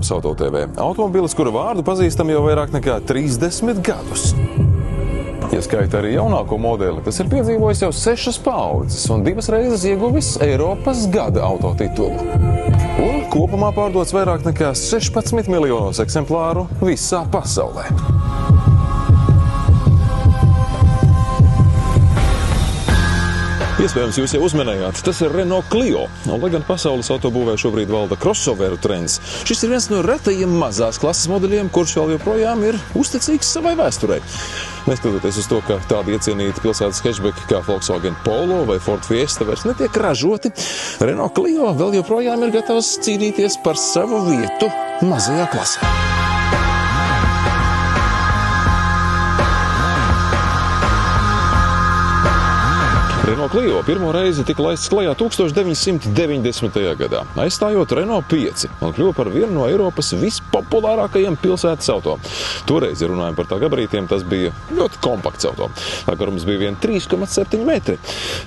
Tavs Auto TV. Automobilis, kura vārdu pazīstam jau vairāk nekā 30 gadus. Ja skaita arī jaunāko modeli, tas ir piedzīvojis jau 6 paaudzes un 2 reizes ieguvis Eiropas gada auto titulu. Un kopumā pārdots vairāk nekā 16 miljonos eksemplāru visā pasaulē. Iespējams, jūs jau uzmanējāt, tas ir Renault Clio. Un, lai gan pasaules autobūvē šobrīd valda crossoveru trends, šis ir viens no retajiem mazās klases modeļiem, kurš vēl joprojām ir uzticīgs savai vēsturei. Neskatoties uz to, ka tādi iecienīti pilsētas hatchbacki kā Volkswagen Polo vai Ford Fiesta vairs netiek ražoti, Renault Clio vēl joprojām ir gatavs cīnīties par savu vietu mazajā klasē. Renault Clio pirmo reizi tika laists klajā 1990. gadā, aizstājot Renault 5 un kļuva par vienu no Eiropas vispopulārākajiem pilsētas auto. Toreiz, ja runājam par tā gabarītiem, tas bija ļoti kompakts auto. Tā garums bija vien 3,7 metri.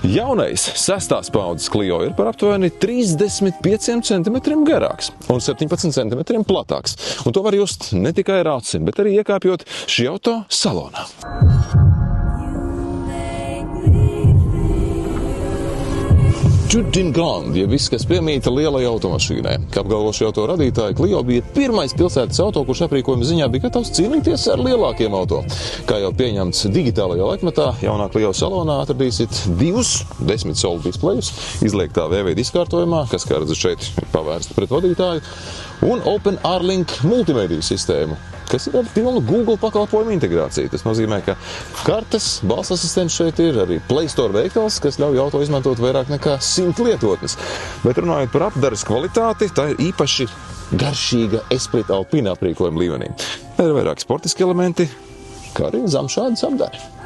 Jaunais 6. paaudzes Clio ir par aptuveni 35 centimetriem garāks un 17 centimetriem platāks. Un to var just ne tikai ar acim, bet arī iekāpjot šī auto salonā. Juddingland, ja viss, kas piemīta lielai automašīnai. Kā apgalvo šī auto radītāji, Clio bija pirmais pilsētas auto, kurš aprīkojuma ziņā bija gatavs cīnīties ar lielākiem auto. Kā jau pieņemts digitālajā laikmetā, jaunā Clio salonā atradīsiet 2 10 solu displejus, izliegtā V-veida izkārtojumā, kas, kā redzat šeit, ir pavērsta pret vadītāju, un Open R-Link multimediju sistēmu, kas ir ar pilnu Google pakalpojumu integrāciju. Tas nozīmē, ka kartes, balss asistents šeit ir, arī Play Store veikals, kas ļauj auto izmantot vairāk nekā 100 lietotnes. Bet runājot par apdares kvalitāti, tā ir īpaši garšīga Esprit Alpina aprīkojuma līmenī. Ir vairāk sportiski elementi, kā arī zem šādas apdari.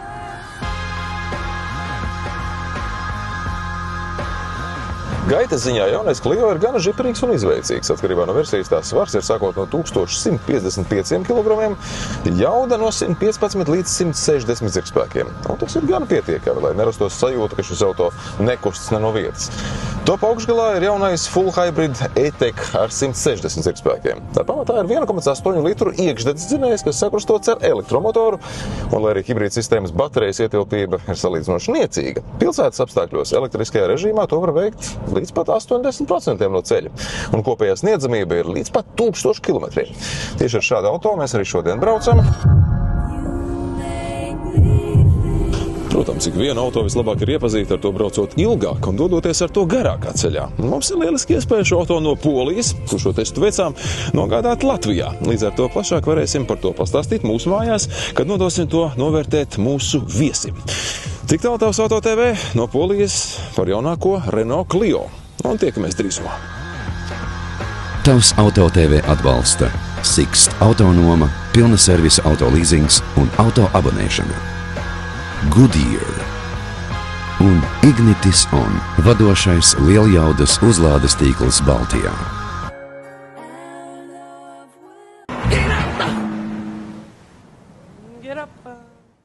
Gaitas ziņā jaunais Clio ir gana žiprīgs un izveicīgs. Atkarībā no versijas tās svars ir sākot no 1155 kg, jauda no 115 līdz 160 zirgspēkiem. Un tas ir gana pietiekami, lai nerastos sajūta, ka šis auto nekustas ne no vietas. Top augšgalā ir jaunais Full Hybrid E-Tech ar 160 zirgspēkiem. Tā pamatā ir 1,8 litru iekšdedzes dzinējs, kas sakrustots ar elektromotoru, un lai arī hibrīda sistēmas baterijas ietilpība ir salīdzinoši niecīga, pilsētas apstākļos elektriskajā režīmā to var veikt līdz pat 80% no ceļa, un kopējā sniedzamība ir līdz pat 1000 km. Tieši ar šādu auto mēs arī šodien braucam. Protams, ik vienu auto vislabāk ir iepazīt ar to braucot ilgāk un dodoties ar to garākā ceļā. Mums ir lieliski iespēja šo auto no Polijas, kur šo testu veicām, nogādāt Latvijā. Līdz ar to plašāk varēsim par to pastāstīt mūsu mājās, kad nodosim to novērtēt mūsu viesim. Tik tālu Tavs Auto TV no Polijas par jaunāko Renault Clio. Un tiekamies drīzumā. Tavs Auto TV atbalsta Sixt autonoma, pilna servisa auto leasings un auto abonēšana. Goodyear un Ignitis On, vadošais lieljaudas uzlādes tīkls Baltijā.